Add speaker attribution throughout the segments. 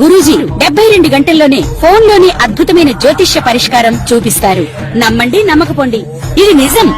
Speaker 1: గురూజీ 72 గంటల్లోనే ఫోన్ లోని అద్భుతమైన జ్యోతిష్య పరిష్కారం చూపిస్తారు. నమ్మండి, నమ్మకపోండి, ఇది నిజం.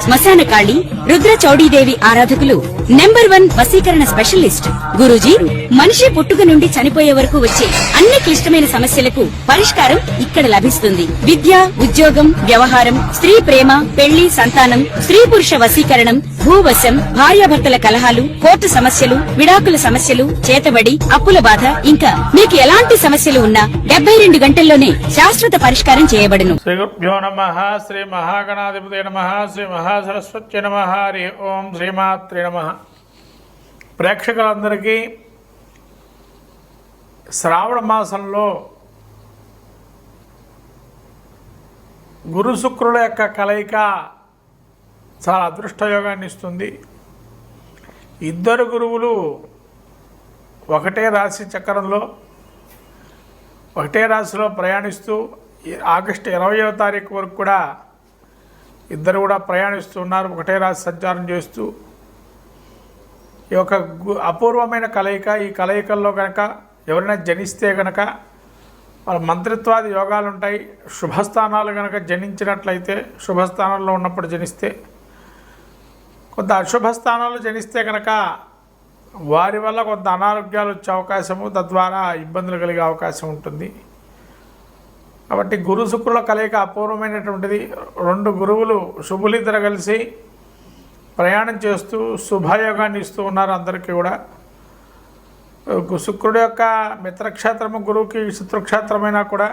Speaker 1: శ్మశాన కాళి రుద్ర చౌడీదేవి ఆరాధకులు నంబర్ 1 వశీకరణ స్పెషలిస్ట్. గురూజీ మనిషి పుట్టుక నుండి చనిపోయే వరకు వచ్చే అన్ని క్లిష్టమైన సమస్యలకు పరిష్కారం ఇక్కడ లభిస్తుంది. విద్య, ఉద్యోగం, వ్యవహారం, స్త్రీ ప్రేమ, పెళ్లి, సంతానం, స్త్రీ పురుష వశీకరణం, భూవశం, భార్యాభర్తల కలహాలు, కోర్టు సమస్యలు, విడాకుల సమస్యలు, చేతబడి, అప్పుల బాధ, ఇంకా మీకు ఎలాంటి సమస్యలు ఉన్నా 72 గంటల్లోనే శాశ్వత పరిష్కారం చేయబడును.
Speaker 2: శ్రీ గురుభ్యో నమః. శ్రీ మహాగణాధిపతే నమః. శ్రీ మహాసరస్వత్యై నమః. హరి ఓం. శ్రీమాత్రే నమః. ప్రేక్షకులందరికీ శ్రావణ మాసంలో గురు శుక్రుల యొక్క కలయిక చాలా అదృష్టయోగాన్ని ఇస్తుంది. ఇద్దరు గురువులు ఒకటే రాశి చక్రంలో ఒకటే రాశిలో ప్రయాణిస్తూ ఆగస్టు 20వ తారీఖు వరకు కూడా ఇద్దరు కూడా ప్రయాణిస్తూ ఉన్నారు. ఒకటే రాశి సంచారం చేస్తూ ఈ యొక్క అపూర్వమైన కలయిక. ఈ కలయికల్లో కనుక ఎవరైనా జనిస్తే కనుక వాళ్ళ మంత్రిత్వాది యోగాలు ఉంటాయి. శుభస్థానాలు కనుక జనించినట్లయితే, శుభస్థానాల్లో ఉన్నప్పుడు జనిస్తే, కొంత అశుభ స్థానాలు జనిస్తే కనుక వారి వల్ల కొంత అనారోగ్యాలు వచ్చే అవకాశము, తద్వారా ఇబ్బందులు కలిగే అవకాశం ఉంటుంది. కాబట్టి గురు శుక్రుల కలయిక అపూర్వమైనటువంటిది. 2 గురువులు శుభులిద్దరు కలిసి ప్రయాణం చేస్తూ శుభయోగాన్ని ఇస్తూ ఉన్నారు అందరికీ కూడా. శుక్రుడు యొక్క మిత్రక్షేత్రము గురువుకి శత్రుక్షేత్రమైనా కూడా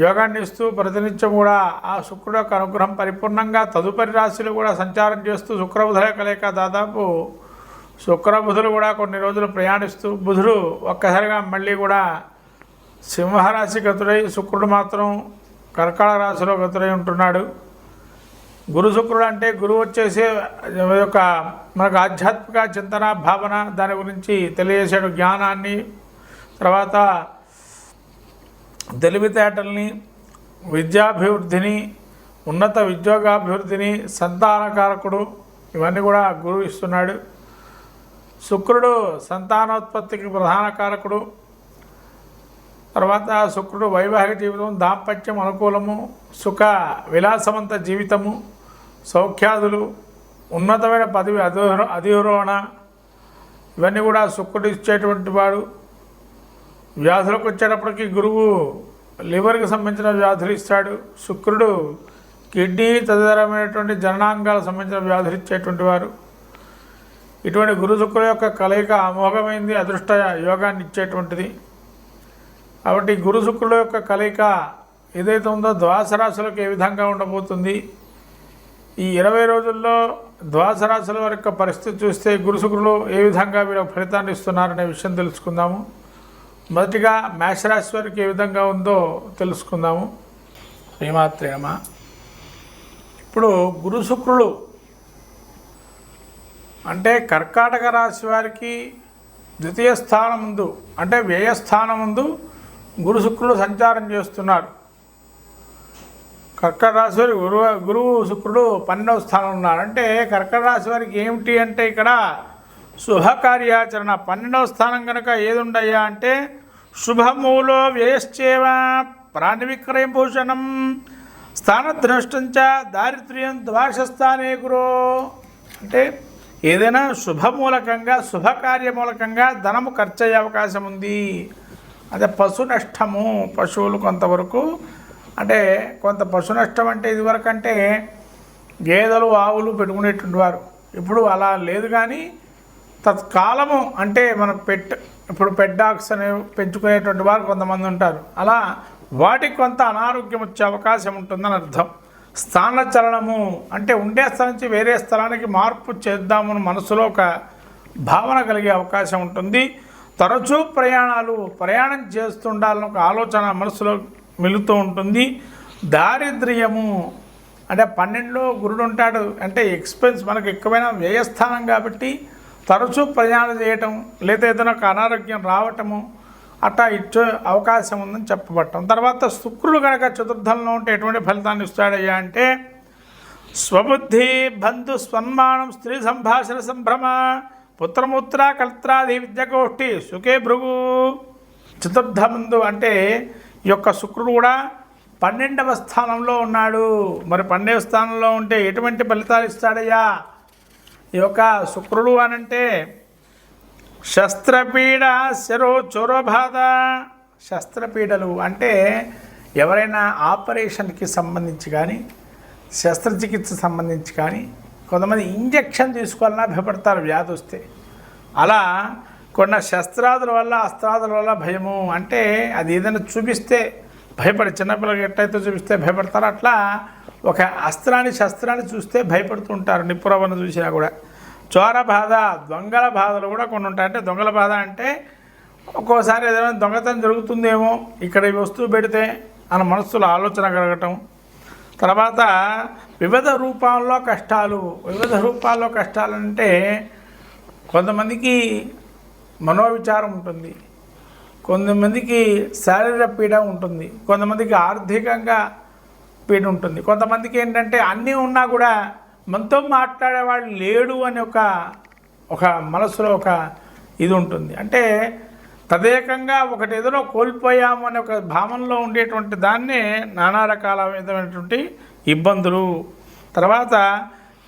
Speaker 2: యోగాన్ని ఇస్తూ ప్రతినిత్యం కూడా ఆ శుక్రుడు యొక్క అనుగ్రహం పరిపూర్ణంగా తదుపరి రాశులు కూడా సంచారం చేస్తూ శుక్రబుధుల కలయిక దాదాపు శుక్రబుధులు కూడా కొన్ని రోజులు ప్రయాణిస్తూ బుధుడు ఒక్కసారిగా మళ్ళీ కూడా సింహరాశి గతుడై శుక్రుడు మాత్రం కర్కాటక రాశిలో గతుడై ఉంటున్నాడు. గురు శుక్రుడు అంటే గురువు వచ్చేసి యొక్క మనకు ఆధ్యాత్మిక చింతన, భావన, దాని గురించి తెలియజేసే జ్ఞానాన్ని, తర్వాత తెలివితేటల్ని, విద్యాభివృద్ధిని, ఉన్నత ఉద్యోగాభివృద్ధిని, సంతానకారకుడు, ఇవన్నీ కూడా గురువు ఇస్తున్నాడు. శుక్రుడు సంతానోత్పత్తికి ప్రధాన కారకుడు. తర్వాత శుక్రుడు వైవాహిక జీవితం, దాంపత్యం, అనుకూలము, సుఖ విలాసవంత జీవితము, సౌఖ్యాదులు, ఉన్నతమైన పదవి అధిరోహణ, ఇవన్నీ కూడా శుక్రుడు ఇచ్చేటువంటి వాడు. వ్యాధులకు వచ్చేటప్పటికి గురువు లివర్కి సంబంధించిన వ్యాధులు ఇస్తాడు. శుక్రుడు కిడ్నీ తదితరమైనటువంటి జననాంగాలకు సంబంధించిన వ్యాధులు ఇచ్చేటువంటి వారు. ఇటువంటి గురు శుక్రుల యొక్క కలయిక అమోఘమైంది, అదృష్ట యోగాన్ని ఇచ్చేటువంటిది. కాబట్టి గురు శుక్రుల యొక్క కలయిక ఏదైతే ఉందో ద్వాదశ రాశులకు ఏ విధంగా ఉండబోతుంది, ఈ 20 రోజుల్లో ద్వాదశ రాశుల యొక్క పరిస్థితి చూస్తే గురు శుక్రులు ఏ విధంగా వీళ్ళకి ఫలితాన్ని ఇస్తున్నారనే విషయం తెలుసుకుందాము. మొదటిగా మేషరాశి వారికి ఏ విధంగా ఉందో తెలుసుకుందాము. శ్రీమాత్రే నమః. ఇప్పుడు గురు శుక్రులు అంటే కర్కాటక రాశి వారికి ద్వితీయ స్థానం ముందు అంటే వ్యయస్థానం ముందు గురు శుక్రుడు సంచారం చేస్తున్నారు. కర్కట రాశి వారి గురువు శుక్రుడు 12వ స్థానం ఉన్నారు. అంటే కర్కట రాశి వారికి ఏమిటి అంటే ఇక్కడ శుభకార్యాచరణ 12వ స్థానం కనుక ఏది ఉండయ్యా అంటే శుభమూలో వ్యయశ్చేవ ప్రాణవిక్రయం భూషణం స్థానద్రష్టంచ దారిద్ర్యం ద్వాదశస్థానే గురో. అంటే ఏదైనా శుభమూలకంగా, శుభకార్యమూలకంగా ధనము ఖర్చు అయ్యే అవకాశం ఉంది. అదే పశు నష్టము, పశువులు కొంతవరకు అంటే కొంత పశు నష్టం అంటే ఇదివరకు అంటే గేదెలు, ఆవులు పెట్టుకునేటువంటి వారు. ఇప్పుడు అలా లేదు. కానీ తత్కాలము అంటే మన ఇప్పుడు పెడ్డాక్స్ అనేవి పెంచుకునేటువంటి వారు కొంతమంది ఉంటారు. అలా వాటికి కొంత అనారోగ్యం వచ్చే అవకాశం ఉంటుందని అర్థం. స్థానచలనము అంటే ఉండే స్థలం నుంచి వేరే స్థలానికి మార్పు చేద్దామని మనసులో ఒక భావన కలిగే అవకాశం ఉంటుంది. తరచూ ప్రయాణం చేస్తుండాలని ఒక ఆలోచన మనసులో మెలుతూ ఉంటుంది. దారిద్ర్యము అంటే 12లో గురుడు ఉంటాడు అంటే ఎక్స్పెన్స్, మనకు ఎక్కువైన వ్యయస్థానం కాబట్టి తరచూ ప్రయాణం చేయటం లేదా ఏదైనా ఒక అనారోగ్యం రావటము అట్లా ఇచ్చే అవకాశం ఉందని చెప్పబట్టం. తర్వాత శుక్రుడు కనుక చతుర్థంలో ఉంటే ఎటువంటి ఫలితాన్ని ఇస్తాడయ్యా అంటే స్వబుద్ధి, బంధు స్వన్మానం, స్త్రీ సంభాషణ సంభ్రమ, పుత్రముత్ర కల్త్రాది విద్యగోష్ఠి సుఖే భృగు. చతుర్థమందు అంటే ఈ యొక్క శుక్రుడు కూడా 12వ స్థానంలో ఉన్నాడు. మరి 12వ స్థానంలో ఉంటే ఎటువంటి ఫలితాలు ఇస్తాడయ్యా ఈ యొక్క శుక్రుడు అనంటే? శస్త్రపీడ చొరబాధ. శస్త్రపీడలు అంటే ఎవరైనా ఆపరేషన్కి సంబంధించి కానీ శస్త్రచికిత్స సంబంధించి కానీ కొంతమంది ఇంజెక్షన్ తీసుకోవాలన్నా భయపడతారు వ్యాధి వస్తే. అలా కొన్ని శస్త్రాదుల వల్ల అస్త్రాదుల వల్ల భయము అంటే అది ఏదైనా చూపిస్తే భయపడి, చిన్నపిల్లలకి ఎట్లయితే చూపిస్తే భయపడతారో అట్లా ఒక శస్త్రాన్ని చూస్తే భయపడుతుంటారు. నిప్పురవ్వను చూసినా కూడా. చోర బాధ, దొంగల బాధలు కూడా కొన్ని ఉంటాయి. అంటే దొంగల బాధ అంటే ఒక్కోసారి ఏదైనా దొంగతనం జరుగుతుందేమో ఇక్కడ ఈ వస్తువు పెడితే అన్న మనస్సులో ఆలోచన కలగటం. తర్వాత వివిధ రూపాల్లో కష్టాలు. వివిధ రూపాల్లో కష్టాలంటే కొంతమందికి మనోవిచారం ఉంటుంది, కొంతమందికి శారీరక పీడ ఉంటుంది, కొంతమందికి ఆర్థికంగా పీడ ఉంటుంది, కొంతమందికి ఏంటంటే అన్నీ ఉన్నా కూడా మనతో మాట్లాడేవాళ్ళు లేడు అని ఒక మనసులో ఒక ఇది ఉంటుంది. అంటే తదేకంగా ఒకటి ఏదో కోల్పోయాము అనే ఒక భావనలో ఉండేటువంటి దాన్నే నానా రకాల విధమైనటువంటి ఇబ్బందులు. తర్వాత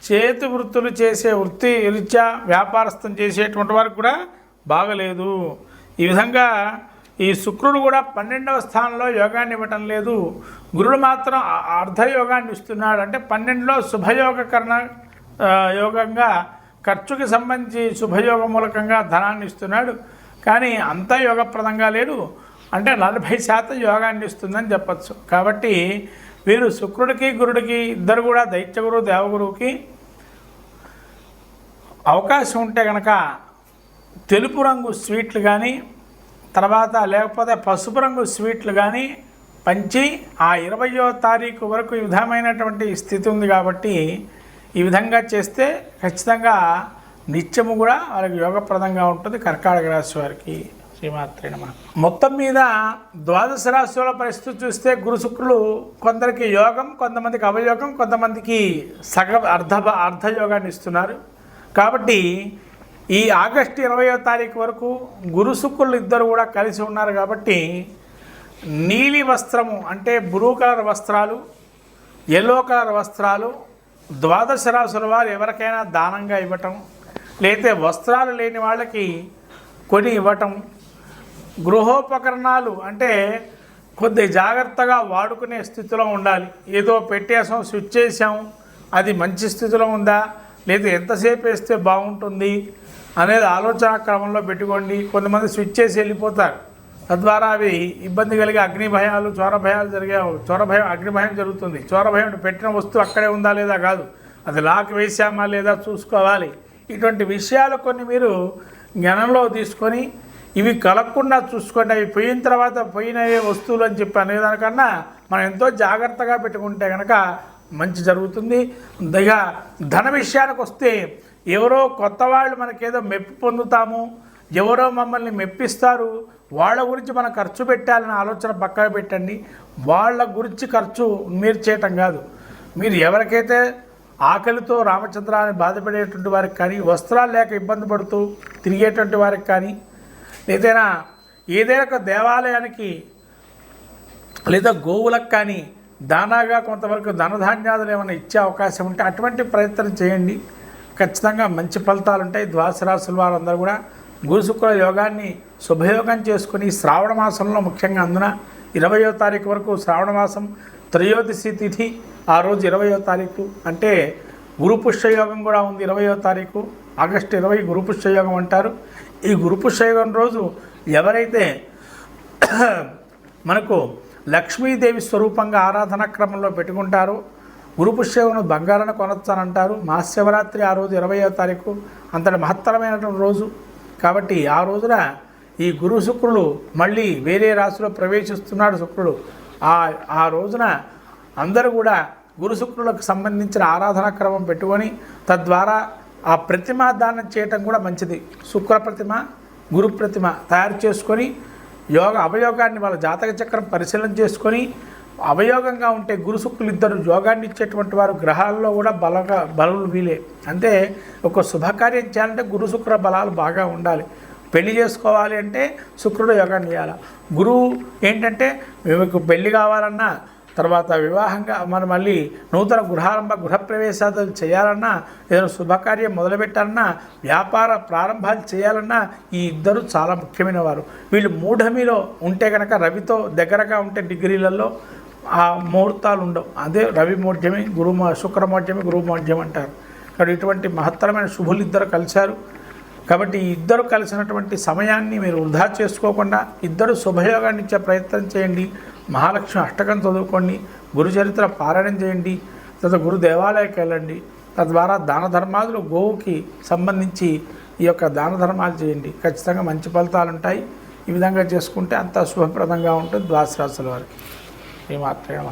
Speaker 2: చేతి వృత్తులు చేసే వృత్తి రీత్యా వ్యాపారస్థం చేసేటువంటి వారికి కూడా బాగలేదు. ఈ విధంగా ఈ శుక్రుడు కూడా 12వ స్థానంలో యోగాన్ని ఇవ్వటం లేదు. గురుడు మాత్రం అర్ధయోగాన్ని ఇస్తున్నాడు. అంటే 12లో శుభయోగకరణ యోగంగా ఖర్చుకి సంబంధించి శుభయోగ మూలకంగా ధనాన్ని ఇస్తున్నాడు. కానీ అంత యోగప్రదంగా లేడు. అంటే 40% యోగాన్ని ఇస్తుందని చెప్పచ్చు. కాబట్టి వీరు శుక్రుడికి గురుడికి ఇద్దరు కూడా దైత్యగురు దేవగురువుకి అవకాశం ఉంటే కనుక తెలుపు రంగు స్వీట్లు కానీ తర్వాత లేకపోతే పసుపు రంగు స్వీట్లు కానీ పంచి ఆ 20వ తారీఖు వరకు ఈ విధమైనటువంటి స్థితి ఉంది. కాబట్టి ఈ విధంగా చేస్తే ఖచ్చితంగా నిత్యము కూడా వాళ్ళకి యోగప్రదంగా ఉంటుంది. కర్కాటక రాశి వారికి. శ్రీమాత్రే నమః. మొత్తం మీద ద్వాదశ రాశుల పరిస్థితి చూస్తే గురు శుక్రులు కొందరికి యోగం, కొంతమందికి అవయోగం, కొంతమందికి అర్ధయోగాన్ని ఇస్తున్నారు. కాబట్టి ఈ ఆగస్టు 20వ తారీఖు వరకు గురు శుక్రులు ఇద్దరు కూడా కలిసి ఉన్నారు. కాబట్టి నీలి వస్త్రము అంటే బ్లూ కలర్ వస్త్రాలు, ఎల్లో కలర్ వస్త్రాలు ద్వాదశ రాశుల వారు ఎవరికైనా దానంగా ఇవ్వటం, లేతే వస్త్రాలు లేని వాళ్ళకి కొని ఇవ్వటం, గృహోపకరణాలు అంటే కొద్ది జాగ్రత్తగా వాడుకునే స్థితిలో ఉండాలి. ఏదో పెట్టేసాం, స్విచ్ చేసాం, అది మంచి స్థితిలో ఉందా లేదా ఎంతసేపు వేస్తే బాగుంటుంది అనేది ఆలోచన క్రమంలో పెట్టుకోండి. కొంతమంది స్విచ్ చేసి వెళ్ళిపోతారు. తద్వారా అవి ఇబ్బంది కలిగే అగ్ని భయాలు, చోర భయాలు అగ్ని భయం జరుగుతుంది. చోర భయం పెట్టిన వస్తువు అక్కడే ఉందా లేదా కాదు, అది లాక్ వేసామా లేదా చూసుకోవాలి. ఇటువంటి విషయాలు కొన్ని మీరు జ్ఞానంలో తీసుకొని ఇవి కలగకుండా చూసుకోండి. అవి పోయిన తర్వాత పోయినవే వస్తువులు అని చెప్పి అనేదానికన్నా మనం ఎంతో జాగ్రత్తగా పెట్టుకుంటే కనుక మంచి జరుగుతుంది. ఇక ధన విషయానికి వస్తే ఎవరో కొత్త వాళ్ళు మనకేదో మెప్పు పొందుతాము, ఎవరో మమ్మల్ని మెప్పిస్తారు, వాళ్ళ గురించి మనం ఖర్చు పెట్టాలనే ఆలోచన పక్కన పెట్టండి. వాళ్ళ గురించి ఖర్చు మీరు చేయటం కాదు. మీరు ఎవరికైతే ఆకలితో రామచంద్రాన్ని బాధపడేటువంటి వారికి కానీ, వస్త్రాలు లేక ఇబ్బంది పడుతూ తిరిగేటువంటి వారికి కానీ, ఏదైనా ఒక దేవాలయానికి లేదా గోవులకు కానీ దానాగా కొంతవరకు ధనధాన్యాదులు ఏమైనా ఇచ్చే అవకాశం ఉంటే అటువంటి ప్రయత్నం చేయండి. ఖచ్చితంగా మంచి ఫలితాలు ఉంటాయి. ద్వాదశ రాశుల వారందరూ కూడా గురు శుక్ర యోగాన్ని శుభయోగం చేసుకుని శ్రావణ మాసంలో ముఖ్యంగా అందున 20వ తారీఖు వరకు శ్రావణ మాసం త్రయోదశి తిథి, ఆ రోజు 20వ తారీఖు అంటే గురు పుష్యయోగం కూడా ఉంది. 20వ తారీఖు ఆగస్టు 20 గురు పుష్యయోగం అంటారు. ఈ గురు పుష్యయోగం రోజు ఎవరైతే మనకు లక్ష్మీదేవి స్వరూపంగా ఆరాధన క్రమంలో పెట్టుకుంటారో గురు పుష్యయోగం బంగారాన్ని కొనొచ్చానంటారు. మహాశివరాత్రి ఆ రోజు 20వ తారీఖు అంతటి మహత్తరమైనటువంటి రోజు. కాబట్టి ఆ రోజున ఈ గురు శుక్రుడు మళ్ళీ వేరే రాశిలో ప్రవేశిస్తున్నాడు. శుక్రుడు ఆ రోజున అందరూ కూడా గురు శుక్రులకు సంబంధించిన ఆరాధనా క్రమం పెట్టుకొని తద్వారా ఆ ప్రతిమ దానం చేయటం కూడా మంచిది. శుక్ర ప్రతిమ, గురు ప్రతిమ తయారు చేసుకొని అవయోగాన్ని వాళ్ళ జాతక చక్రం పరిశీలన చేసుకొని అవయోగంగా ఉంటే గురు శుక్రులు ఇద్దరు యోగాన్ని ఇచ్చేటువంటి వారు గ్రహాల్లో కూడా బలులు వీలే. అంటే ఒక శుభకార్యం చేయాలంటే గురు శుక్ర బలాలు బాగా ఉండాలి. పెళ్లి చేసుకోవాలి అంటే శుక్రుడు యోగం చేయాలి. గురువు ఏంటంటే మీకు పెళ్లి కావాలన్నా, తర్వాత వివాహంగా మనం మళ్ళీ నూతన గృహప్రవేశాలు చేయాలన్నా, ఏదైనా శుభకార్యం మొదలుపెట్టాలన్నా, వ్యాపార ప్రారంభాలు చేయాలన్నా ఈ ఇద్దరు చాలా ముఖ్యమైన వారు. వీళ్ళు మూఢమిలో ఉంటే కనుక, రవితో దగ్గరగా ఉంటే డిగ్రీలలో ఆ ముహూర్తాలు ఉండవు. అదే రవి మౌఢ్యమి, శుక్రమౌఢ్యమి, గురు మౌఢ్యం అంటారు. కాబట్టి ఇటువంటి మహత్తరమైన శుభులు ఇద్దరు కలిశారు. కాబట్టి ఈ ఇద్దరు కలిసినటువంటి సమయాన్ని మీరు వృధా చేసుకోకుండా ఇద్దరు శుభయోగాన్ని ఇచ్చే ప్రయత్నం చేయండి. మహాలక్ష్మి అష్టకం చదువుకోండి, గురు చరిత్ర పారాయణం చేయండి, తర్వాత గురు దేవాలయానికి వెళ్ళండి. తద్వారా దాన ధర్మాదులు గోవుకి సంబంధించి ఈ యొక్క దాన ధర్మాలు చేయండి. ఖచ్చితంగా మంచి ఫలితాలు ఉంటాయి. ఈ విధంగా చేసుకుంటే అంతా శుభప్రదంగా ఉంటుంది ద్వాదశ రాశుల వారికి. ఏమాత్రమే